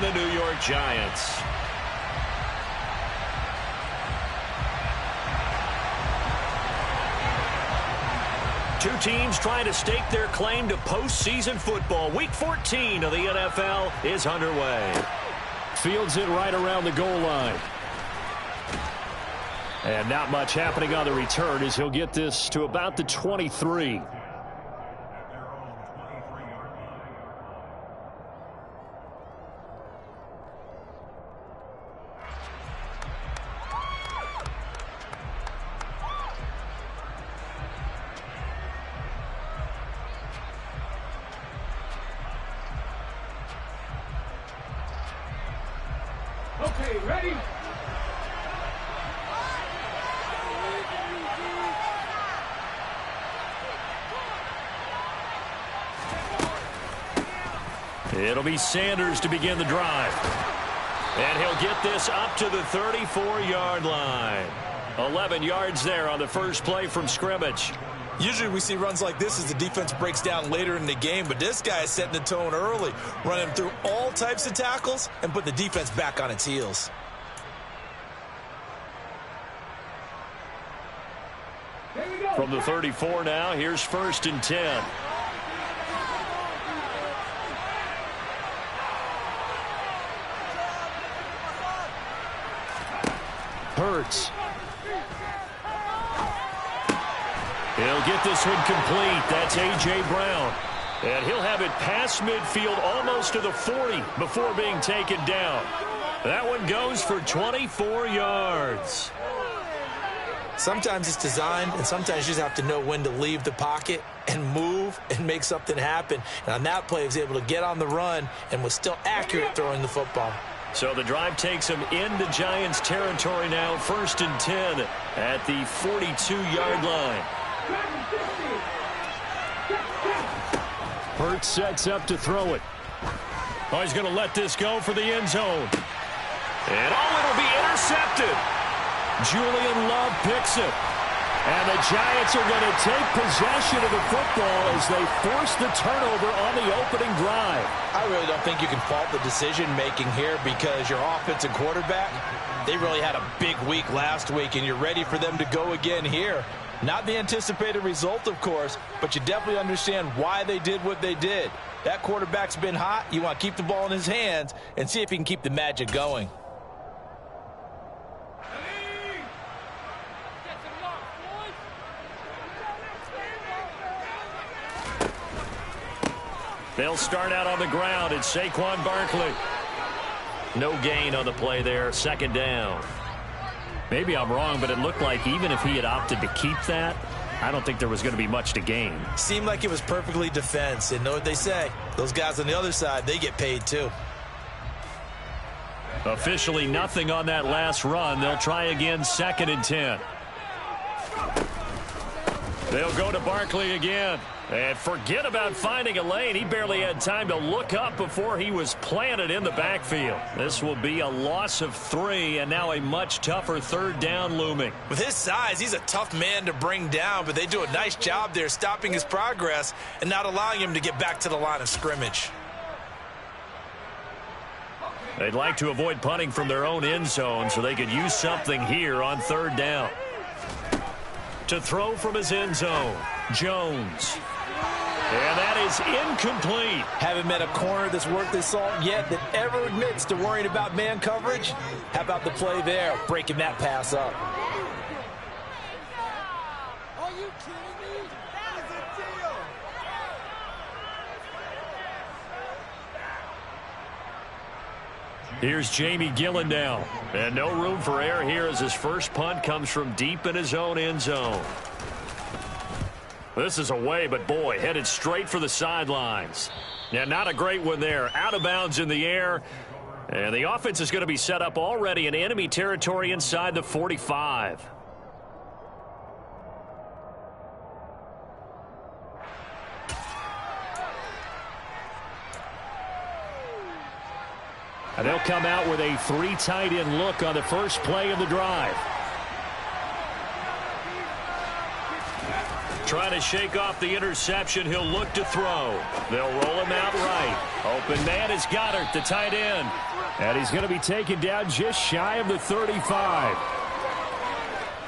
the New York Giants. Two teams trying to stake their claim to postseason football. Week 14 of the NFL is underway. Fields it right around the goal line. And not much happening on the return as he'll get this to about the 23. Okay, ready? It'll be Sanders to begin the drive. And he'll get this up to the 34-yard line. 11 yards there on the first play from scrimmage. Usually we see runs like this as the defense breaks down later in the game, but this guy is setting the tone early, running through all types of tackles and put the defense back on its heels. From the 34 now, here's 1st and 10. Hurts. He'll get this one complete. That's A.J. Brown. And he'll have it past midfield almost to the 40 before being taken down. That one goes for 24 yards. Sometimes it's designed, and sometimes you just have to know when to leave the pocket and move and make something happen. And on that play, he was able to get on the run and was still accurate throwing the football. So the drive takes him into Giants territory now. 1st and 10 at the 42-yard line. Hurts sets up to throw it. Oh, he's going to let this go for the end zone. And it'll be intercepted. Julian Love picks it. And the Giants are going to take possession of the football as they force the turnover on the opening drive. I really don't think you can fault the decision-making here because your offensive quarterback, they really had a big week last week, and you're ready for them to go again here. Not the anticipated result, of course, but you definitely understand why they did what they did. That quarterback's been hot. You want to keep the ball in his hands and see if he can keep the magic going. They'll start out on the ground. It's Saquon Barkley. No gain on the play there. 2nd down. Maybe I'm wrong, but it looked like even if he had opted to keep that, I don't think there was going to be much to gain. Seemed like it was perfectly defense. And know what they say? Those guys on the other side, they get paid too. Officially nothing on that last run. They'll try again. 2nd and 10. They'll go to Barkley again. And forget about finding a lane. He barely had time to look up before he was planted in the backfield. This will be a loss of 3, and now a much tougher 3rd down looming. With his size, he's a tough man to bring down, but they do a nice job there stopping his progress and not allowing him to get back to the line of scrimmage. They'd like to avoid punting from their own end zone so they could use something here on 3rd down. To throw from his end zone, Jones. And that is incomplete. Haven't met a corner that's worth his salt yet that ever admits to worrying about man coverage. How about the play there, breaking that pass up? Are you kidding me? That is a deal. Here's Jamie Gillen now. And no room for error here as his first punt comes from deep in his own end zone. This is away, but boy, headed straight for the sidelines. Yeah, not a great one there. Out of bounds in the air. And the offense is going to be set up already in enemy territory inside the 45. And they'll come out with a 3 tight end look on the first play of the drive. trying to shake off the interception. He'll look to throw. They'll roll him out right. Open man is Goddard, the tight end. And he's going to be taken down just shy of the 35.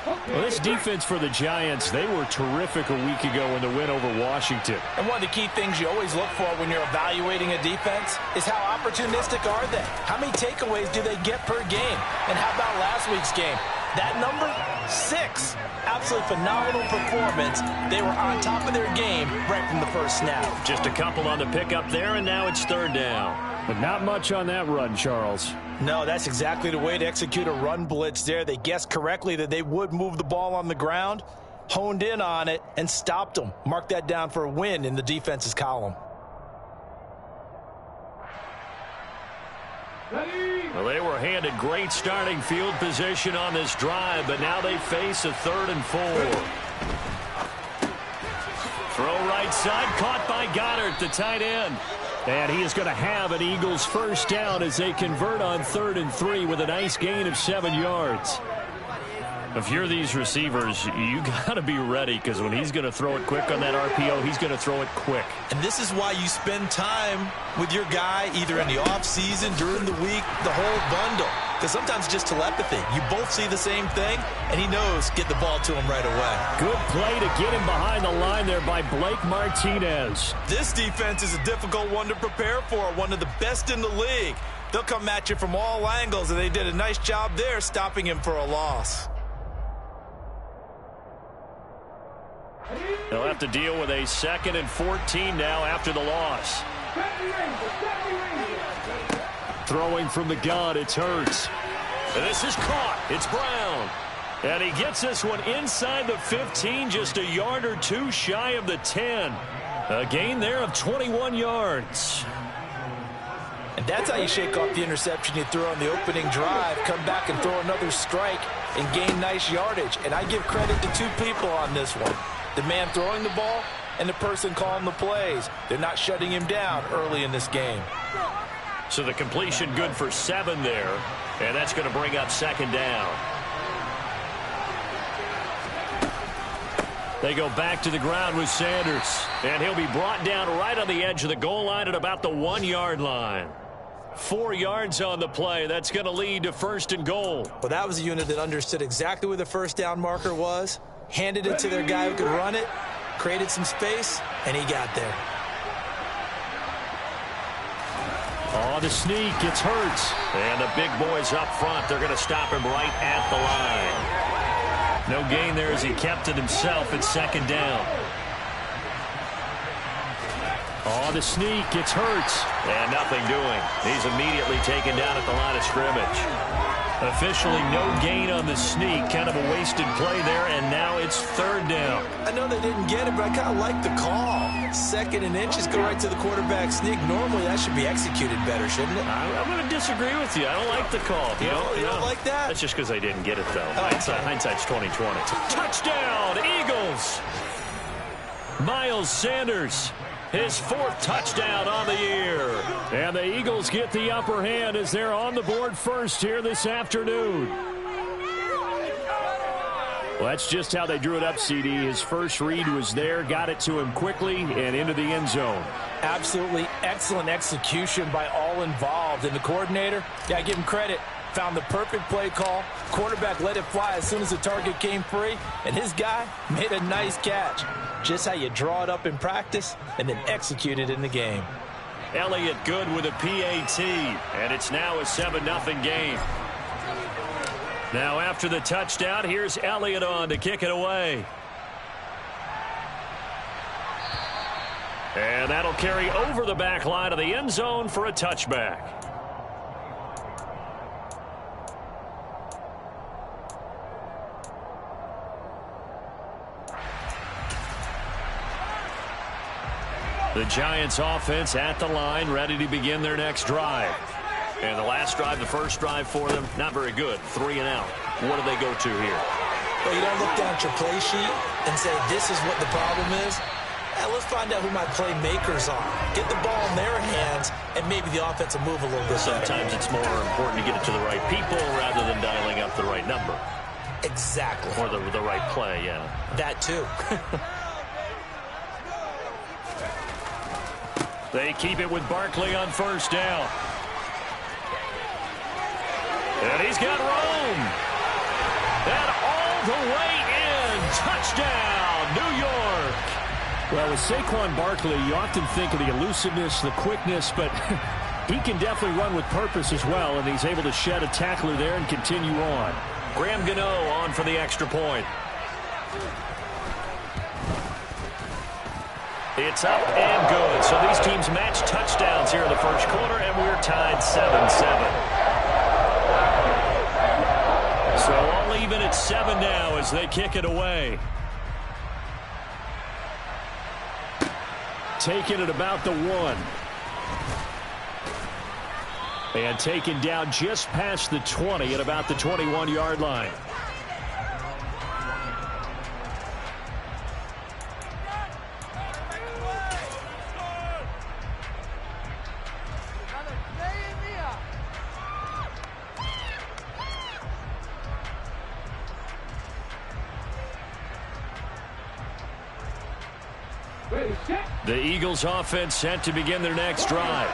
Well, this defense for the Giants, they were terrific a week ago in the win over Washington. And one of the key things you always look for when you're evaluating a defense is how opportunistic are they? How many takeaways do they get per game? And how about last week's game? That number, 6. Absolutely phenomenal performance. They were on top of their game right from the first snap. Just a couple on the pickup there, and now it's third down. But not much on that run, Charles. No, that's exactly the way to execute a run blitz there. They guessed correctly that they would move the ball on the ground, honed in on it, and stopped them. Mark that down for a win in the defense's column. Well, they were handed great starting field position on this drive, but now they face a 3rd and 4. Throw right side, caught by Goddard, the tight end. And he is going to have an Eagles first down as they convert on 3rd and 3 with a nice gain of 7 yards. If you're these receivers, you got to be ready, because when he's going to throw it quick on that RPO, he's going to throw it quick. And this is why you spend time with your guy either in the offseason, during the week, the whole bundle. Because sometimes just telepathy. You both see the same thing, and he knows get the ball to him right away. Good play to get him behind the line there by Blake Martinez. This defense is a difficult one to prepare for, one of the best in the league. They'll come at you from all angles, and they did a nice job there stopping him for a loss. They'll have to deal with a 2nd and 14 now after the loss. Throwing from the gun, it's Hurts. This is caught. It's Brown. And he gets this one inside the 15, just a yard or two shy of the 10. A gain there of 21 yards. And that's how you shake off the interception you threw on the opening drive, come back and throw another strike and gain nice yardage. And I give credit to 2 people on this one. The man throwing the ball and the person calling the plays. They're not shutting him down early in this game. So the completion good for 7 there, and that's going to bring up 2nd down. They go back to the ground with Sanders, and he'll be brought down right on the edge of the goal line at about the 1-yard line. 4 yards on the play. That's going to lead to 1st and goal. Well, that was a unit that understood exactly where the first down marker was, handed it to their guy who could run it, created some space, and he got there. On the sneak, it's Hurts. And the big boys up front, they're going to stop him right at the line. No gain there as he kept it himself at 2nd down. On the sneak, it's Hurts. And nothing doing. He's immediately taken down at the line of scrimmage. Officially no gain on the sneak. Kind of a wasted play there, and now it's 3rd down. I know they didn't get it, but I kind of like the call. 2nd and inches, go right to the quarterback sneak. Normally, that should be executed better, shouldn't it? I'm going to disagree with you. I don't like the call. You don't like that? That's just because they didn't get it, though. Oh, Hindsight's 20/20. Touchdown, Eagles! Miles Sanders, his 4th touchdown on the year. And the Eagles get the upper hand as they're on the board first here this afternoon. Well, that's just how they drew it up, CD. His first read was there, got it to him quickly, and into the end zone. Absolutely excellent execution by all involved. And the coordinator, yeah, I give him credit. Found the perfect play call. Quarterback let it fly as soon as the target came free. And his guy made a nice catch. Just how you draw it up in practice and then execute it in the game. Elliott good with a PAT. And it's now a 7-0 game. Now after the touchdown, here's Elliott on to kick it away. And that'll carry over the back line of the end zone for a touchback. The Giants offense at the line, ready to begin their next drive. And the last drive, the first drive for them, not very good. 3 and out. What do they go to here? Well, you don't look down at your play sheet and say, this is what the problem is. Let's find out who my playmakers are. Get the ball in their hands, and maybe the offense will move a little bit better. Sometimes it's more important to get it to the right people rather than dialing up the right number. Exactly. Or the right play, yeah. That too. They keep it with Barkley on first down. And he's got room. And all the way in. Touchdown, New York. Well, with Saquon Barkley, you often think of the elusiveness, the quickness, but he can definitely run with purpose as well, and he's able to shed a tackler there and continue on. Graham Gano on for the extra point. It's up and good. So these teams match touchdowns here in the first quarter, and we're tied 7-7. So all even at 7 now as they kick it away. Taking it about the 1. And taken down just past the 20 at about the 21-yard line. The Eagles offense set to begin their next drive.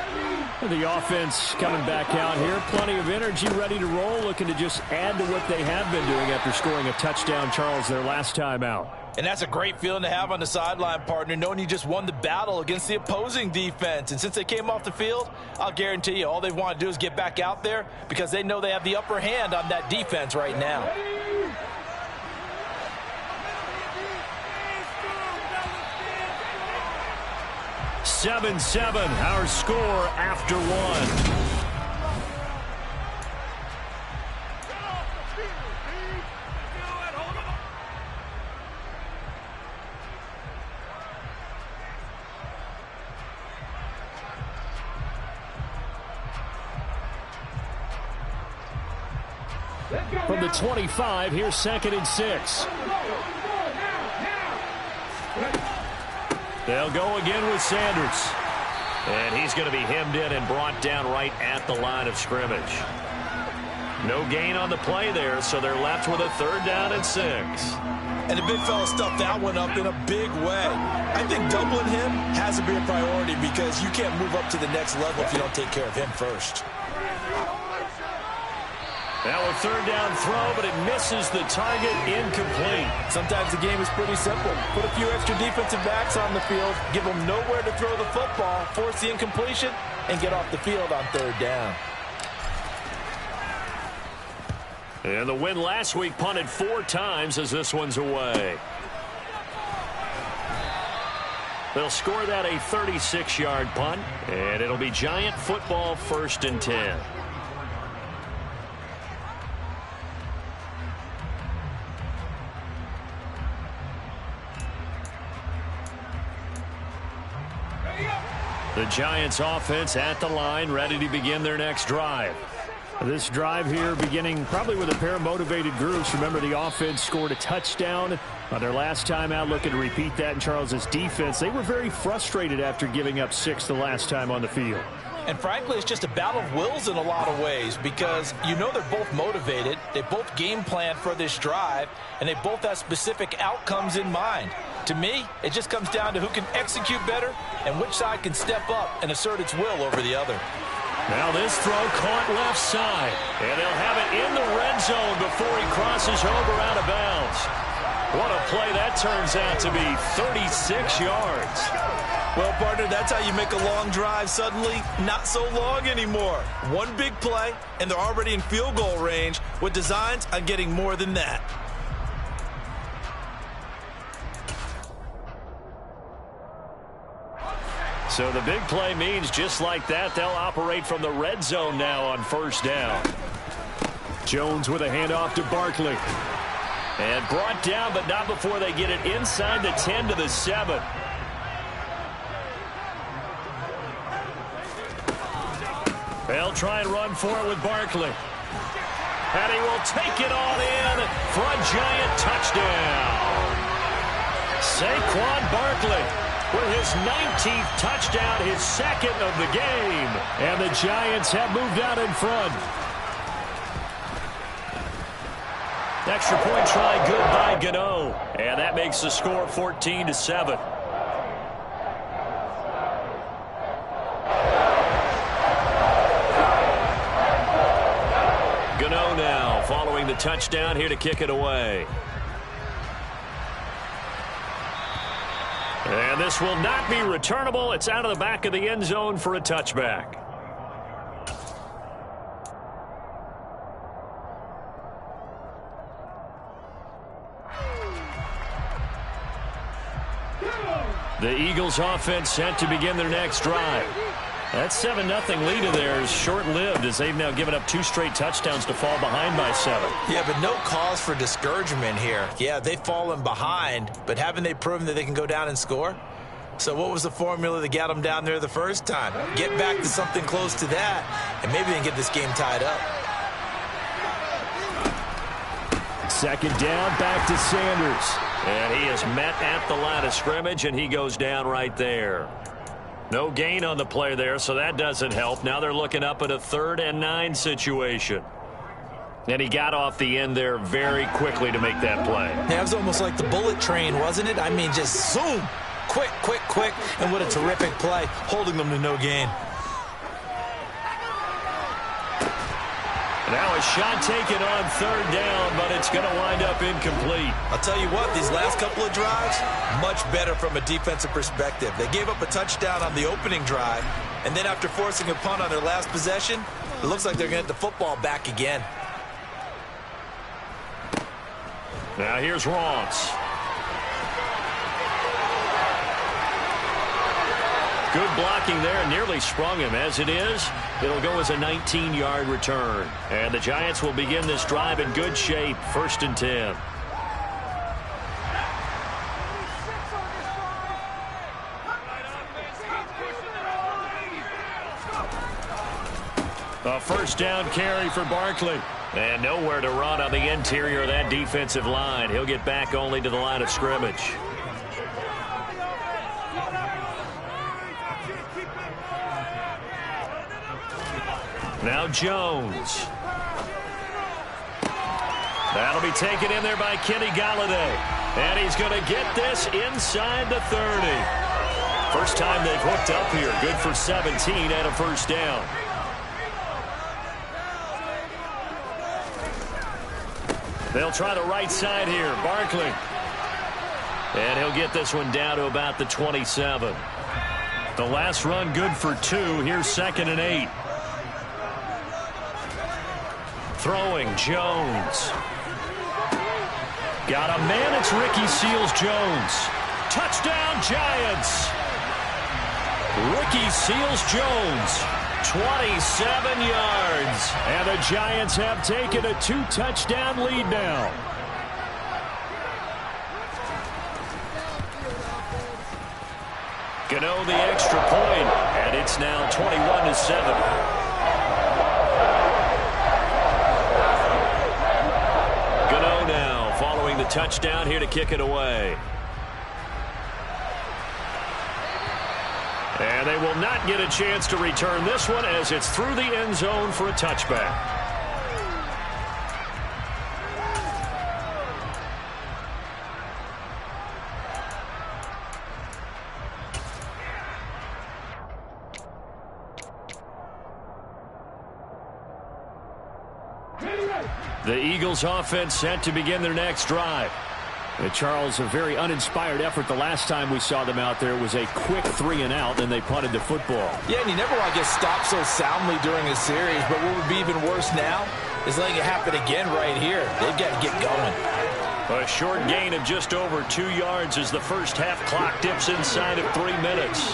The offense coming back out here. Plenty of energy, ready to roll, looking to just add to what they have been doing after scoring a touchdown, Charles, their last time out. And that's a great feeling to have on the sideline, partner, knowing you just won the battle against the opposing defense. And since they came off the field, I'll guarantee you all they want to do is get back out there because they know they have the upper hand on that defense right now. Seven, our score after 1. From the 25, here's 2nd and 6. They'll go again with Sanders. And he's going to be hemmed in and brought down right at the line of scrimmage. No gain on the play there, so they're left with a 3rd down and 6. And the big fella stuffed that one up in a big way. I think doubling him has to be a priority because you can't move up to the next level if you don't take care of him first. Now a 3rd down throw, but it misses the target, incomplete. Sometimes the game is pretty simple. Put a few extra defensive backs on the field, give them nowhere to throw the football, force the incompletion, and get off the field on 3rd down. And the win last week punted 4 times as this one's away. They'll score that a 36-yard punt, and it'll be Giant football 1st and 10. The Giants offense at the line, ready to begin their next drive. This drive here beginning probably with a pair of motivated groups. Remember, the offense scored a touchdown on their last time out, looking to repeat that in Charles's defense. They were very frustrated after giving up 6 the last time on the field. And frankly, it's just a battle of wills in a lot of ways because you know they're both motivated, they both game plan for this drive, and they both have specific outcomes in mind. To me, it just comes down to who can execute better and which side can step up and assert its will over the other. Now this throw caught left side, and they'll have it in the red zone before he crosses over out of bounds. What a play that turns out to be, 36 yards. Well, partner, that's how you make a long drive suddenly not so long anymore. One big play, and they're already in field goal range with designs on getting more than that. So the big play means just like that, they'll operate from the red zone now on 1st down. Jones with a handoff to Barkley. And brought down, but not before they get it inside the 10 to the 7. They'll try and run for it with Barkley. And he will take it all in for a Giant touchdown. Saquon Barkley with his 19th touchdown, his 2nd of the game. And the Giants have moved out in front. Extra point try good by Gano. And that makes the score 14-7. the touchdown here to kick it away. And this will not be returnable. It's out of the back of the end zone for a touchback. The Eagles offense set to begin their next drive. That 7-0 lead of theirs short-lived as they've now given up 2 straight touchdowns to fall behind by 7. Yeah, but no cause for discouragement here. Yeah, they've fallen behind, but haven't they proven that they can go down and score? So what was the formula that got them down there the first time? Get back to something close to that, and maybe they can get this game tied up. Second down, back to Sanders. And he is met at the line of scrimmage, and he goes down right there. No gain on the play there, so that doesn't help. Now they're looking up at a 3rd and 9 situation. And he got off the end there very quickly to make that play. Yeah, it was almost like the bullet train, wasn't it? I mean, just zoom. Quick, quick, quick. And what a terrific play, holding them to no gain. Now a shot taken on 3rd down, but it's going to wind up incomplete. I'll tell you what, these last couple of drives, much better from a defensive perspective. They gave up a touchdown on the opening drive, and then after forcing a punt on their last possession, it looks like they're going to get the football back again. Now here's Ross. Good blocking there, nearly sprung him. As it is, it'll go as a 19-yard return. And the Giants will begin this drive in good shape, 1st and 10. A 1st down carry for Barkley. And nowhere to run on the interior of that defensive line. He'll get back only to the line of scrimmage. Now Jones. That'll be taken in there by Kenny Golladay. And he's going to get this inside the 30. First time they've hooked up here. Good for 17 and a 1st down. They'll try the right side here. Barkley. And he'll get this one down to about the 27. The last run good for 2. Here's 2nd and 8. Throwing, Jones. Got a man, it's Ricky Seals-Jones. Touchdown, Giants. Ricky Seals-Jones, 27 yards. And the Giants have taken a 2-touchdown lead now. Gano the extra point, and it's now 21-7. Following the touchdown here to kick it away. And they will not get a chance to return this one as it's through the end zone for a touchback. The Eagles offense set to begin their next drive. Charles, a very uninspired effort the last time we saw them out there. It was a quick 3-and-out, and they punted the football. Yeah, and you never want to get stopped so soundly during a series, but what would be even worse now is letting it happen again right here. They've got to get going. A short gain of just over 2 yards as the first half clock dips inside of 3 minutes.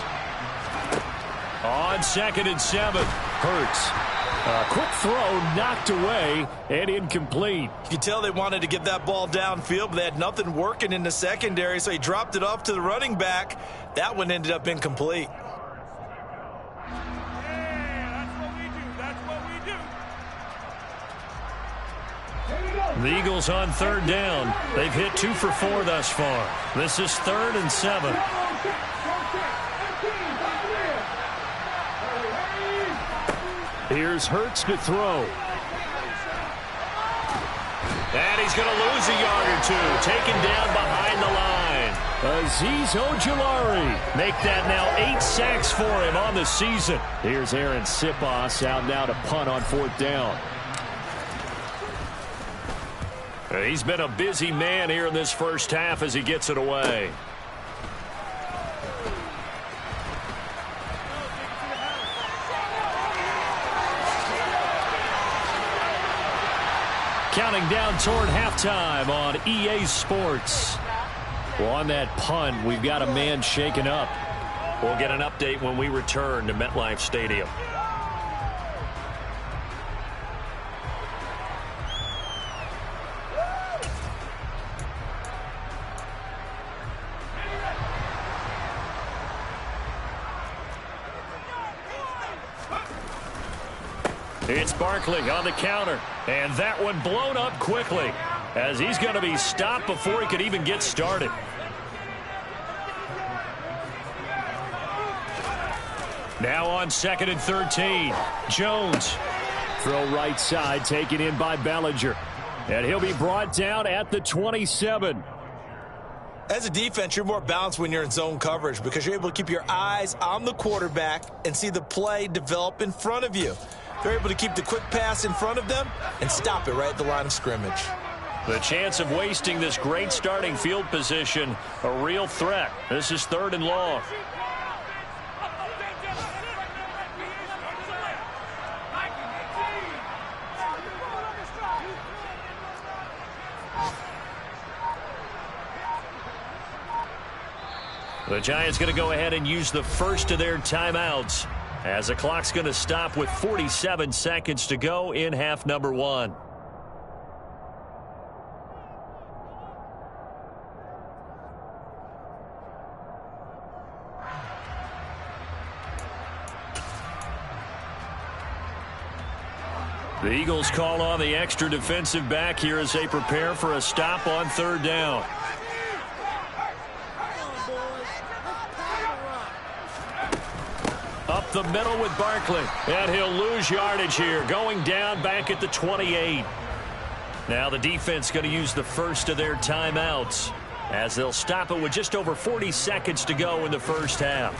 On 2nd and 7, Hurts. A quick throw knocked away and incomplete. You could tell they wanted to get that ball downfield, but they had nothing working in the secondary, so he dropped it off to the running back. That one ended up incomplete. The Eagles on 3rd down. They've hit 2 for 4 thus far. This is 3rd and 7. Here's Hurts to throw. And he's going to lose a yard or 2. Taken down behind the line. Azeez Ojulari. Make that now 8 sacks for him on the season. Here's Aaron Sipos out now to punt on 4th down. He's been a busy man here in this first half as he gets it away. Counting down toward halftime on EA Sports. Well, on that punt, we've got a man shaken up. We'll get an update when we return to MetLife Stadium. It's Barkley on the counter, and that one blown up quickly as he's going to be stopped before he could even get started. Now on 2nd and 13, Jones. Throw right side, taken in by Bellinger, and he'll be brought down at the 27. As a defense, you're more balanced when you're in zone coverage because you're able to keep your eyes on the quarterback and see the play develop in front of you. They're able to keep the quick pass in front of them and stop it right at the line of scrimmage. The chance of wasting this great starting field position, a real threat. This is 3rd and long. The Giants going to go ahead and use the first of their timeouts as the clock's going to stop with 47 seconds to go in half number 1. The Eagles call on the extra defensive back here as they prepare for a stop on 3rd down. Up the middle with Barkley, and he'll lose yardage here, going down back at the 28. Now the defense going to use the first of their timeouts as they'll stop it with just over 40 seconds to go in the first half.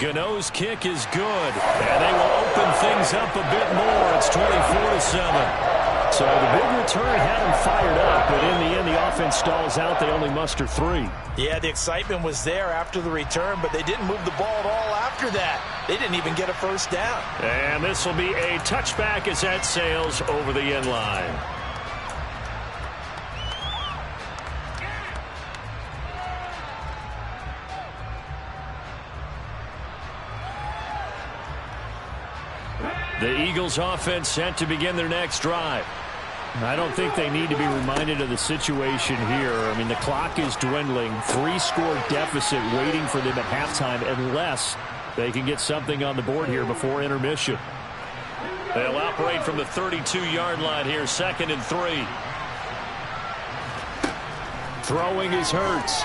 Gano's kick is good, and they will open things up a bit more. It's 24-7. So the big return had them fired up, but in the end, the offense stalls out. They only muster 3. Yeah, the excitement was there after the return, but they didn't move the ball at all after that. They didn't even get a first down. And this will be a touchback as that sails over the end line. The Eagles offense set to begin their next drive. I don't think they need to be reminded of the situation here. I mean, the clock is dwindling. 3-score deficit waiting for them at halftime unless they can get something on the board here before intermission. They'll operate from the 32-yard line here, 2nd and 3. Throwing is Hurts.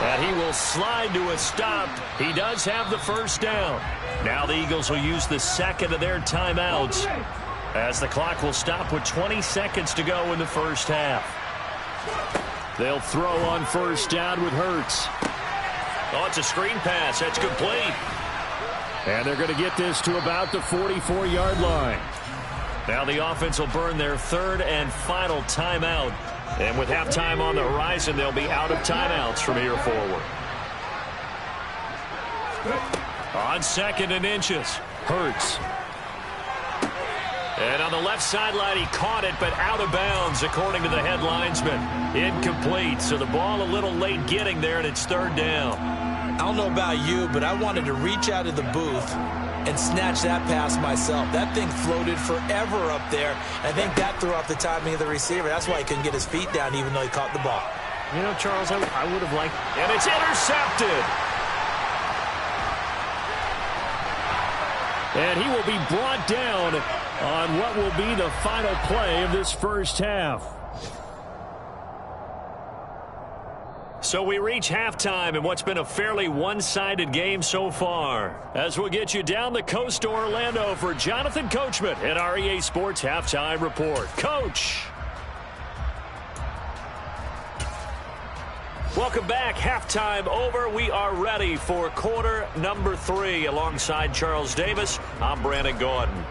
And he will slide to a stop. He does have the first down. Now the Eagles will use the second of their timeouts as the clock will stop with 20 seconds to go in the first half. They'll throw on first down with Hurts. Oh, it's a screen pass. That's complete. And they're going to get this to about the 44-yard line. Now the offense will burn their 3rd and final timeout. And with halftime on the horizon, they'll be out of timeouts from here forward. On 2nd and inches, Hurts. And on the left sideline, he caught it, but out of bounds, according to the head linesman. Incomplete, so the ball a little late getting there, and it's 3rd down. I don't know about you, but I wanted to reach out of the booth and snatch that pass myself. That thing floated forever up there. I think that threw off the timing of the receiver. That's why he couldn't get his feet down even though he caught the ball. You know, Charles, I would have liked... And it's intercepted! And he will be brought down on what will be the final play of this first half. So we reach halftime in what's been a fairly one-sided game so far. As we'll get you down the coast to Orlando for Jonathan Coachman at our EA Sports Halftime Report. Coach! Welcome back. Halftime over. We are ready for quarter number 3. Alongside Charles Davis, I'm Brandon Gordon.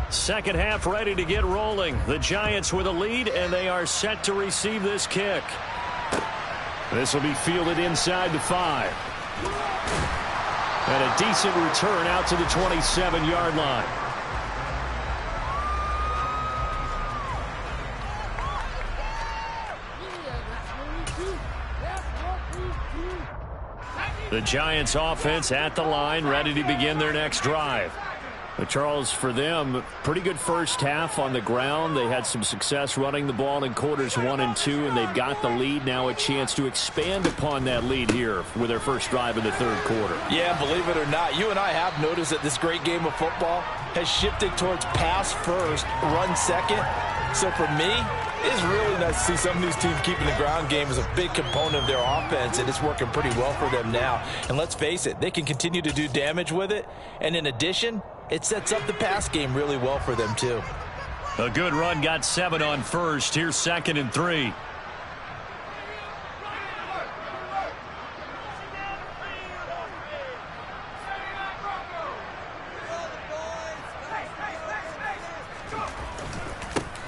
Second half ready to get rolling. The Giants with a lead, and they are set to receive this kick. This will be fielded inside the 5. And a decent return out to the 27-yard line. The Giants offense at the line, ready to begin their next drive. But Charles, for them, pretty good first half on the ground. They had some success running the ball in quarters 1 and 2, and they've got the lead. Now a chance to expand upon that lead here with their first drive in the third quarter. Yeah, believe it or not, you and I have noticed that this great game of football has shifted towards pass first, run second. So for me, it's really nice to see some of these teams keeping the ground game as a big component of their offense, and it's working pretty well for them now. And let's face it, they can continue to do damage with it. And in addition, it sets up the pass game really well for them, too. A good run, got 7 on first. Here's 2nd and 3.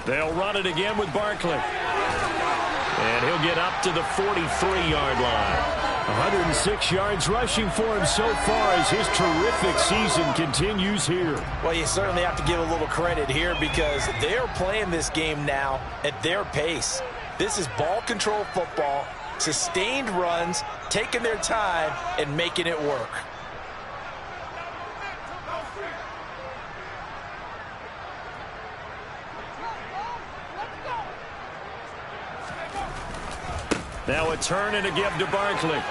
They'll run it again with Barkley. And he'll get up to the 43-yard line. 106 yards rushing for him so far as his terrific season continues here. Well, you certainly have to give a little credit here because they're playing this game now at their pace. This is ball control football, sustained runs, taking their time, and making it work. Now a turn and a give to Barkley.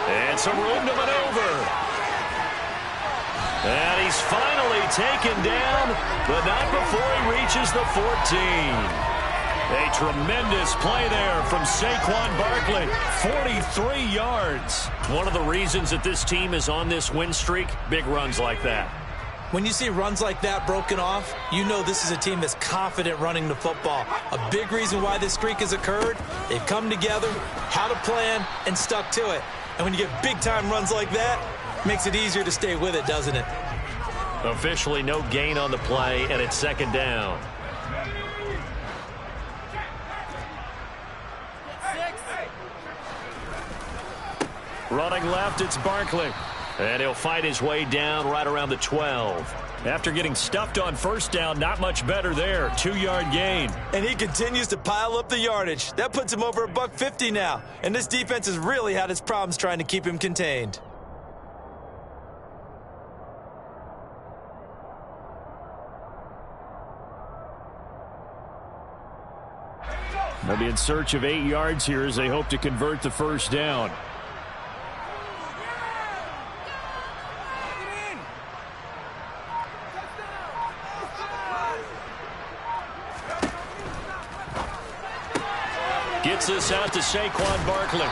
And some room to maneuver. And he's finally taken down, but not before he reaches the 14. A tremendous play there from Saquon Barkley. 43 yards. One of the reasons that this team is on this win streak, big runs like that. When you see runs like that broken off, you know this is a team that's confident running the football. A big reason why this streak has occurred, they've come together, had a plan, and stuck to it. And when you get big-time runs like that, it makes it easier to stay with it, doesn't it? Officially no gain on the play, and it's 2nd down. Running left, it's Barkley. And he'll fight his way down right around the 12. After getting stuffed on first down, not much better there. 2-yard gain. And he continues to pile up the yardage. That puts him over $150 now. And this defense has really had its problems trying to keep him contained. They'll be in search of 8 yards here as they hope to convert the first down. Gets this out to Saquon Barkley.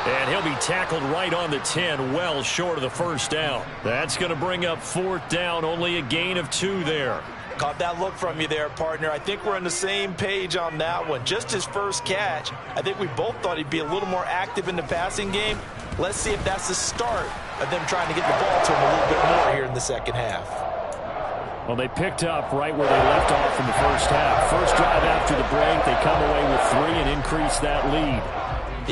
And he'll be tackled right on the 10, well short of the first down. That's going to bring up 4th down, only a gain of 2 there. Caught that look from you there, partner. I think we're on the same page on that one. Just his first catch. I think we both thought he'd be a little more active in the passing game. Let's see if that's the start of them trying to get the ball to him a little bit more here in the second half. Well, they picked up right where they left off in the first half. First drive after the break, they come away with 3 and increase that lead.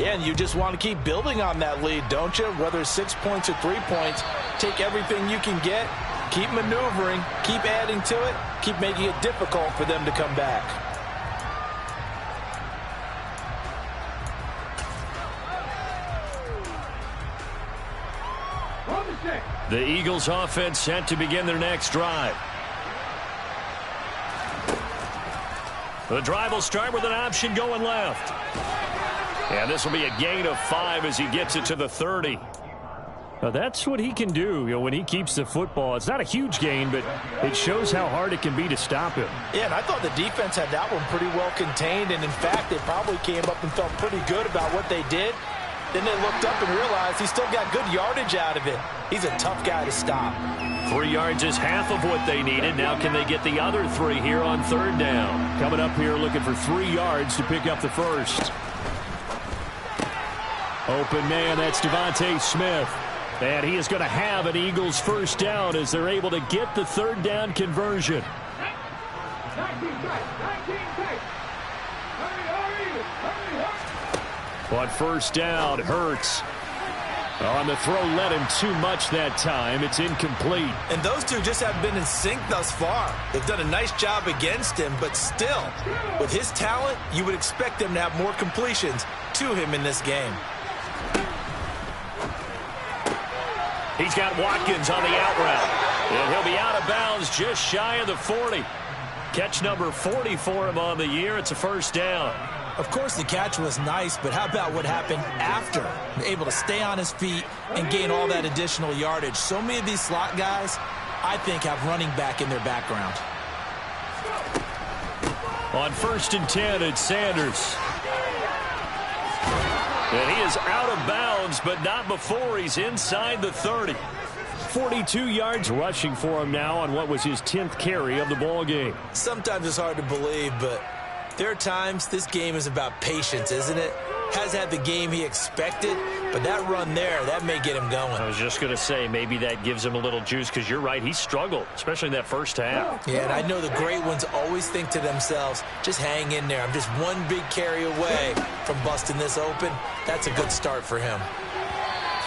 Yeah, and you just want to keep building on that lead, don't you? Whether it's 6 points or 3 points, take everything you can get, keep maneuvering, keep adding to it, keep making it difficult for them to come back. The Eagles offense set to begin their next drive. The drive will start with an option going left. And this will be a gain of 5 as he gets it to the 30. Now that's what he can do, when he keeps the football. It's not a huge gain, but it shows how hard it can be to stop him. Yeah, and I thought the defense had that one pretty well contained, and in fact, they probably came up and felt pretty good about what they did. Then they looked up and realized he still got good yardage out of it. He's a tough guy to stop. 3 yards is half of what they needed. Now can they get the other 3 here on 3rd down? Coming up here looking for 3 yards to pick up the first. Open man, that's Devontae Smith. And he is going to have an Eagles first down as they're able to get the third down conversion. On first down, Hurts. On the throw, led him too much that time. It's incomplete. And those two just have been in sync thus far. They've done a nice job against him, but still, with his talent, you would expect him to have more completions to him in this game. He's got Watkins on the out route. And he'll be out of bounds just shy of the 40. Catch number 40 for him on the year. It's a first down. Of course, the catch was nice, but how about what happened after? Able to stay on his feet and gain all that additional yardage. So many of these slot guys, I think, have running back in their background. On first and 10, it's Sanders. And he is out of bounds, but not before he's inside the 30. 42 yards rushing for him now on what was his 10th carry of the ball game. Sometimes it's hard to believe, but there are times this game is about patience, isn't it? Has had the game he expected, but that run there, that may get him going. I was just going to say, maybe that gives him a little juice, because you're right, he struggled, especially in that first half. Yeah, and I know the great ones always think to themselves, just hang in there. I'm just one big carry away from busting this open. That's a good start for him.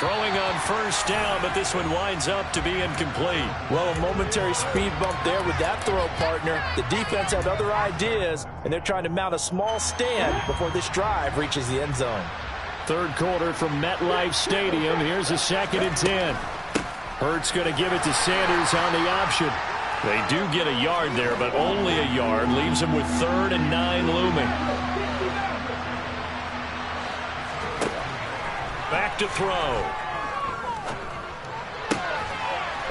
Throwing on first down, but this one winds up to be incomplete. Well, a momentary speed bump there with that throw, partner. The defense had other ideas, and they're trying to mount a small stand before this drive reaches the end zone. Third quarter from MetLife Stadium. Here's a 2nd and 10. Hurts going to give it to Sanders on the option. They do get a yard there, but only a yard. Leaves him with 3rd and 9 looming. Back to throw.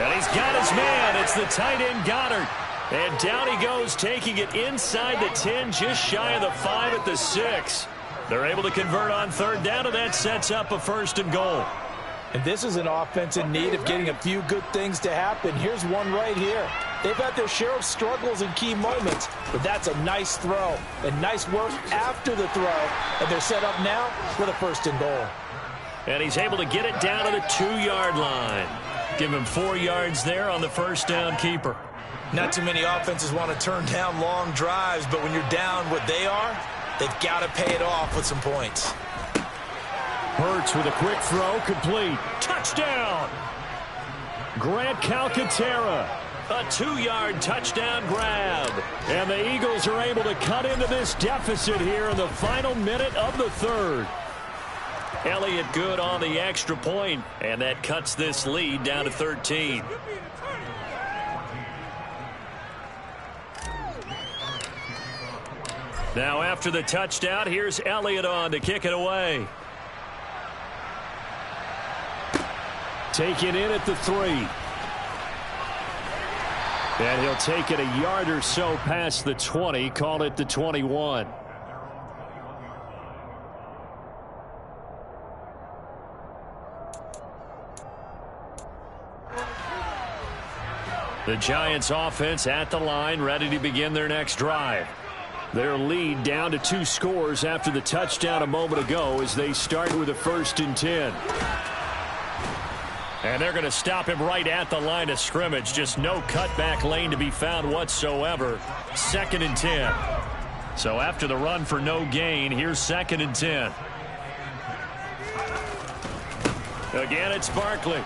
And he's got his man. It's the tight end Goddard. And down he goes, taking it inside the 10, just shy of the 5 at the 6. They're able to convert on third down, and that sets up a 1st and goal. And this is an offense in need of getting a few good things to happen. Here's one right here. They've had their share of struggles in key moments, but that's a nice throw and nice work after the throw. And they're set up now with a 1st and goal. And he's able to get it down to the 2-yard line. Give him 4 yards there on the first down keeper. Not too many offenses want to turn down long drives, but when you're down what they are, they've got to pay it off with some points. Hurts with a quick throw, complete. Touchdown! Grant Calcaterra. A 2-yard touchdown grab. And the Eagles are able to cut into this deficit here in the final minute of the 3rd. Elliott good on the extra point, and that cuts this lead down to 13. Now after the touchdown, here's Elliott on to kick it away. Take it in at the 3. And he'll take it a yard or so past the 20, call it the 21. The Giants offense at the line, ready to begin their next drive. Their lead down to 2 scores after the touchdown a moment ago as they start with a 1st and 10. And they're going to stop him right at the line of scrimmage. Just no cutback lane to be found whatsoever. 2nd and 10. So after the run for no gain, here's 2nd and 10. Again, it's Barkley.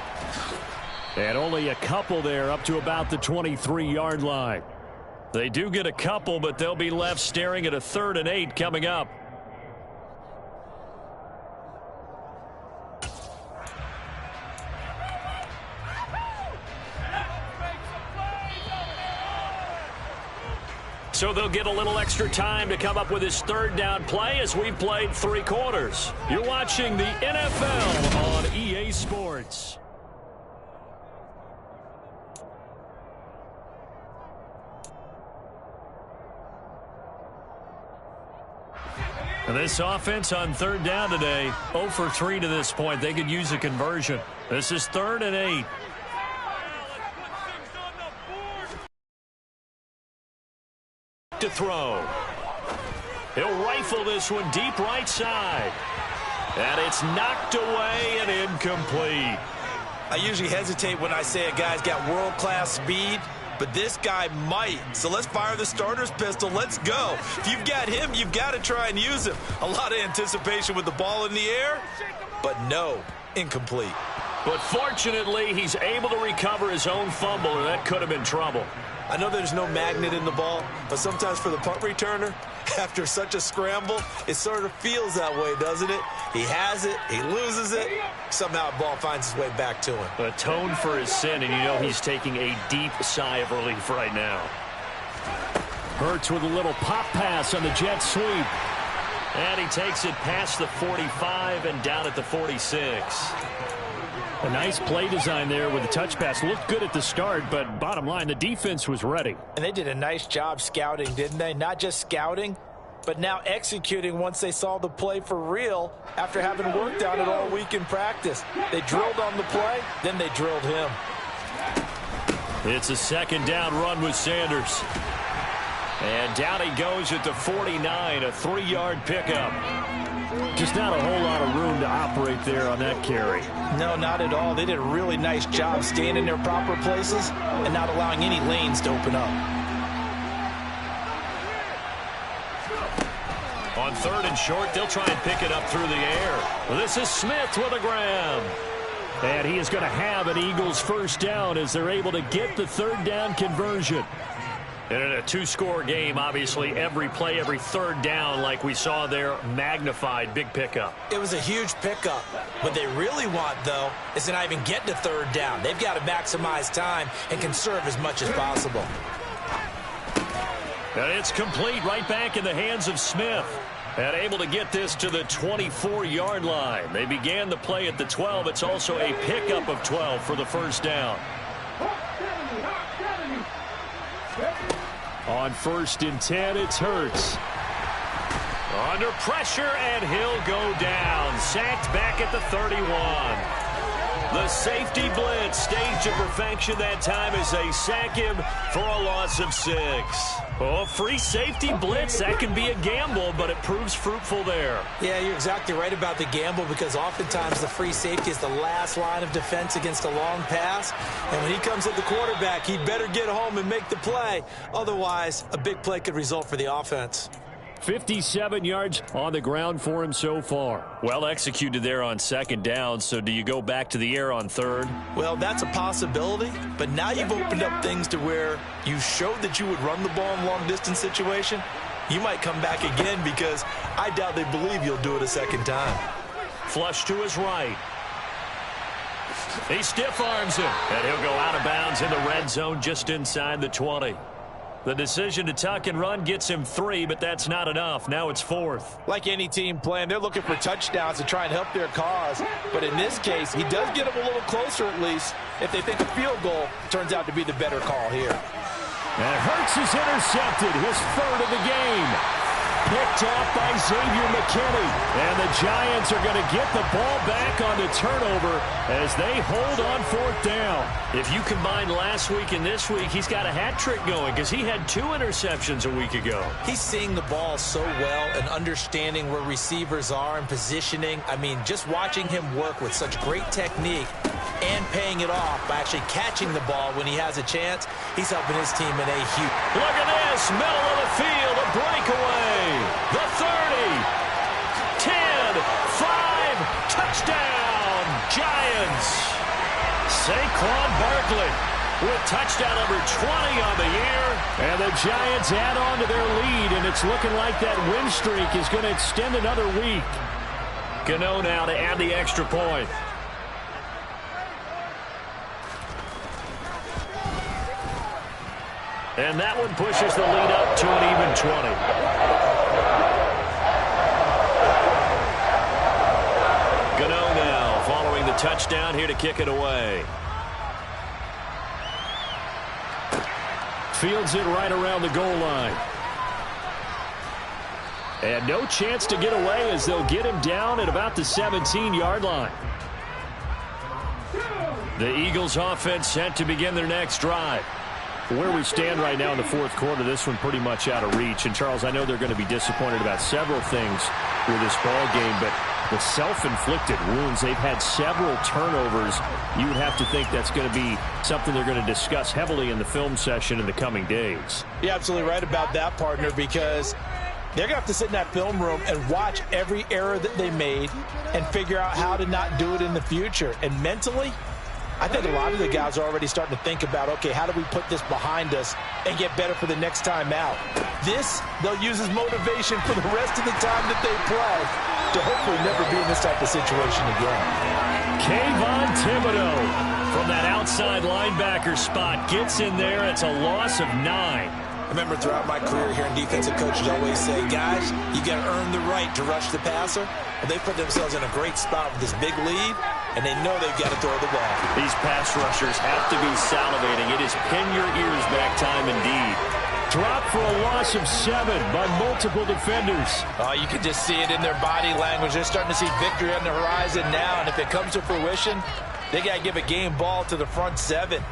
And only a couple there up to about the 23-yard line. They do get a couple, but they'll be left staring at a 3rd and 8 coming up. So they'll get a little extra time to come up with his 3rd down play as we've played 3 quarters. You're watching the NFL on EA Sports. And this offense on 3rd down today, 0 for 3 to this point. They could use a conversion. This is 3rd and 8. To throw. He'll rifle this one deep right side. And it's knocked away and incomplete. I usually hesitate when I say a guy's got world-class speed, but this guy might. So let's fire the starter's pistol. Let's go. If you've got him, you've got to try and use him. A lot of anticipation with the ball in the air, but no, incomplete. But fortunately, he's able to recover his own fumble, or that could have been trouble. I know there's no magnet in the ball, but sometimes for the punt returner, after such a scramble, it sort of feels that way, doesn't it? He has it, he loses it, somehow the ball finds its way back to him. Atone for his sin, and you know he's taking a deep sigh of relief right now. Hurts with a little pop pass on the jet sweep. And he takes it past the 45 and down at the 46. A nice play design there with the touch pass. Looked good at the start, but bottom line, the defense was ready. And they did a nice job scouting, didn't they? Not just scouting, but now executing once they saw the play for real after having worked on it all week in practice. They drilled on the play, then they drilled him. It's a second down run with Sanders. And down he goes at the 49, a 3-yard pickup. Just not a whole lot of room to operate there on that carry. No, not at all. They did a really nice job staying in their proper places and not allowing any lanes to open up. On 3rd and short, they'll try and pick it up through the air. Well, this is Smith with a grab. And he is going to have an Eagles first down as they're able to get the 3rd down conversion. And in a 2-score game, obviously, every play, every 3rd down, like we saw there, magnified, big pickup. It was a huge pickup. What they really want, though, is to not even get to 3rd down. They've got to maximize time and conserve as much as possible. And it's complete right back in the hands of Smith. And able to get this to the 24-yard line. They began the play at the 12. It's also a pickup of 12 for the first down. On 1st and 10, it's Hurts. Under pressure, and he'll go down. Sacked back at the 31. The safety blitz staged to perfection that time as they sack him for a loss of 6. Oh, free safety blitz, that can be a gamble, but it proves fruitful there. Yeah, you're exactly right about the gamble because oftentimes the free safety is the last line of defense against a long pass. And when he comes at the quarterback, he better get home and make the play. Otherwise, a big play could result for the offense. 57 yards on the ground for him so far. Well executed there on 2nd down, so do you go back to the air on 3rd? Well, that's a possibility, but now you've opened up things to where you showed that you would run the ball in long-distance situation. You might come back again because I doubt they believe you'll do it a 2nd time. Flush to his right. He stiff arms him, and he'll go out of bounds in the red zone just inside the 20. The decision to tuck and run gets him 3, but that's not enough. Now it's 4th. Like any team playing, they're looking for touchdowns to try and help their cause. But in this case, he does get them a little closer at least. If they think a field goal turns out to be the better call here. And Hurts is intercepted, his 3rd of the game. Picked off by Xavier McKinney. And the Giants are going to get the ball back on the turnover as they hold on 4th down. If you combine last week and this week, he's got a hat trick going because he had 2 interceptions a week ago. He's seeing the ball so well and understanding where receivers are and positioning. I mean, just watching him work with such great technique and paying it off by actually catching the ball when he has a chance, he's helping his team in a huge... Look at this, middle of the field, a breakaway. The 30, 10, 5, touchdown, Giants. Saquon Barkley with touchdown number 20 on the year. And the Giants add on to their lead, and it's looking like that win streak is going to extend another week. Gano now to add the extra point. And that one pushes the lead up to an even 20. Gano now following the touchdown here to kick it away. Fields it right around the goal line. And no chance to get away as they'll get him down at about the 17-yard line. The Eagles offense set to begin their next drive. Where we stand right now in the 4th quarter, this one pretty much out of reach. And, Charles, I know they're going to be disappointed about several things with this ball game, but The self-inflicted wounds, they've had several turnovers. You would have to think that's going to be something they're going to discuss heavily in the film session in the coming days. You're absolutely right about that, partner, because they're going to have to sit in that film room and watch every error that they made and figure out how to not do it in the future. And mentally, I think a lot of the guys are already starting to think about, okay, how do we put this behind us and get better for the next time out? This, they'll use as motivation for the rest of the time that they play to hopefully never be in this type of situation again. Kayvon Thibodeau from that outside linebacker spot gets in there. It's a loss of 9. I remember throughout my career hearing defensive coaches always say, guys, you got to earn the right to rush the passer. Well, they put themselves in a great spot with this big lead, and they know they've got to throw the ball. These pass rushers have to be salivating. It is pin your ears back time indeed. Dropped for a loss of 7 by multiple defenders. Oh, you can just see it in their body language. They're starting to see victory on the horizon now, and if it comes to fruition, they got to give a game ball to the front 7.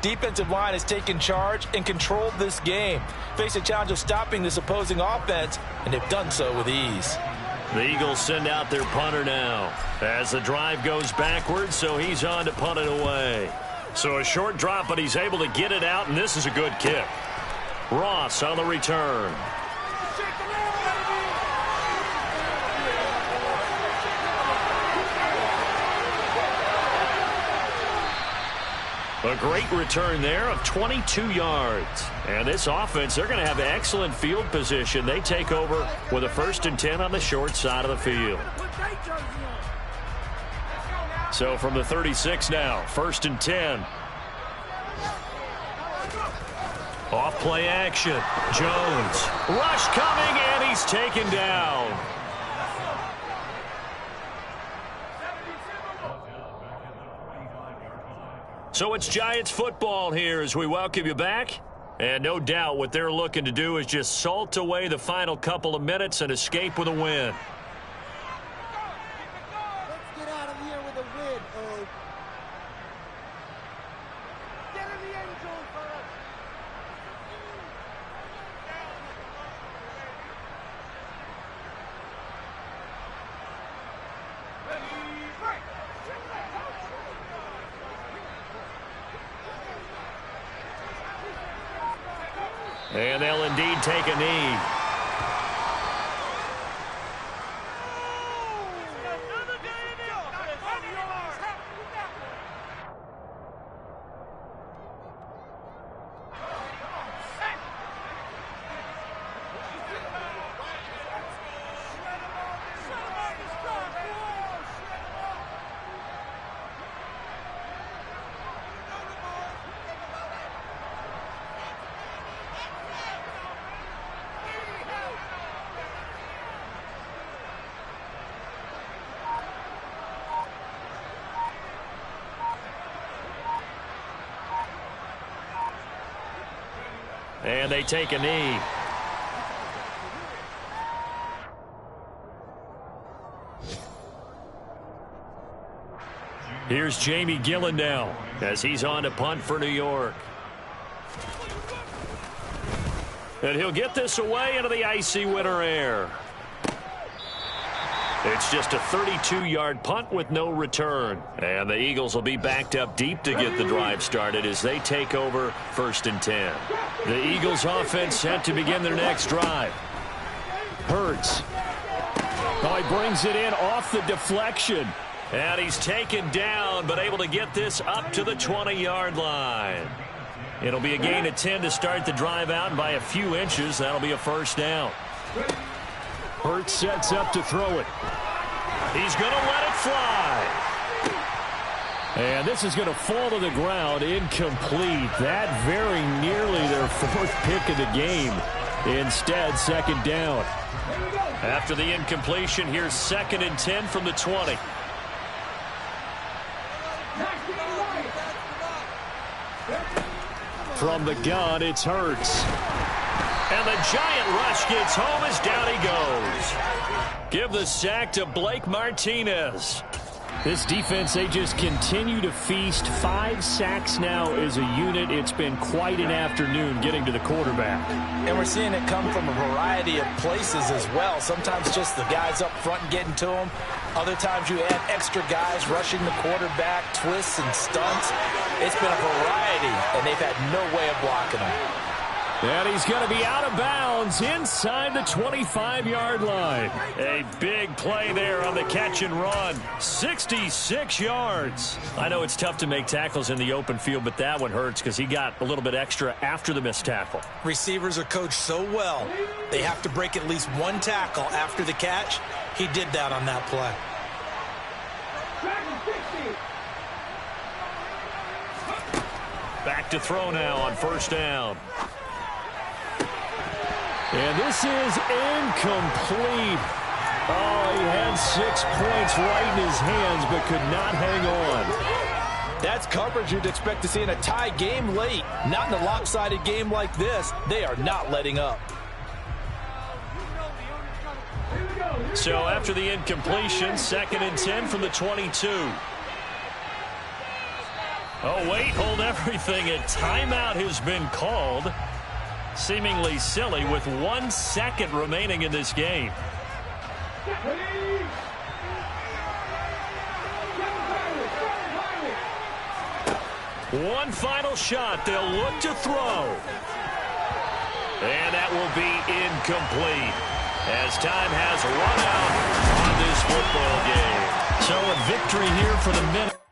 Defensive line has taken charge and controlled this game. Face a challenge of stopping this opposing offense, and they've done so with ease. The Eagles send out their punter now as the drive goes backwards, so he's on to punt it away. So a short drop, but he's able to get it out, and this is a good kick. Ross on the return. A great return there of 22 yards. And this offense, they're going to have excellent field position. They take over with a 1st and 10 on the short side of the field. So from the 36 now, 1st and 10. Off play action. Jones. Rush coming, and he's taken down. So it's Giants football here as we welcome you back. And no doubt what they're looking to do is just salt away the final couple of minutes and escape with a win. Let's get out of here with a win, Herb. Get in the end zone, fellas. And they'll indeed take a knee. And they take a knee. Here's Jamie Gillen now as he's on to punt for New York. And he'll get this away into the icy winter air. It's just a 32-yard punt with no return. And the Eagles will be backed up deep to get the drive started as they take over 1st and 10. The Eagles offense set to begin their next drive. Hurts. Oh, he brings it in off the deflection. And he's taken down, but able to get this up to the 20-yard line. It'll be a gain of 10 to start the drive out, and by a few inches, that'll be a 1st down. Hurts sets up to throw it. He's going to let it fly. And this is going to fall to the ground, incomplete. That very nearly their 4th pick of the game. Instead, 2nd down. After the incompletion, here's 2nd and 10 from the 20. From the gun, it's Hurts. And the giant rush gets home as down he goes. Give the sack to Blake Martinez. This defense, they just continue to feast. 5 sacks now as a unit. It's been quite an afternoon getting to the quarterback. And we're seeing it come from a variety of places as well. Sometimes just the guys up front and getting to them. Other times you add extra guys rushing the quarterback, twists and stunts. It's been a variety, and they've had no way of blocking them. And he's going to be out of bounds inside the 25-yard line. A big play there on the catch and run. 66 yards. I know it's tough to make tackles in the open field, but that one hurts because he got a little bit extra after the missed tackle. Receivers are coached so well, they have to break at least one tackle after the catch. He did that on that play. Back to throw now on first down. And this is incomplete. Oh, he had 6 points right in his hands, but could not hang on. That's coverage you'd expect to see in a tie game late. Not in a lopsided game like this. They are not letting up. So after the incompletion, 2nd and 10 from the 22. Oh, wait, hold everything. A timeout has been called. Seemingly silly with 1 second remaining in this game. One final shot. They'll look to throw. And that will be incomplete as time has run out on this football game. So a victory here for the Minnesota.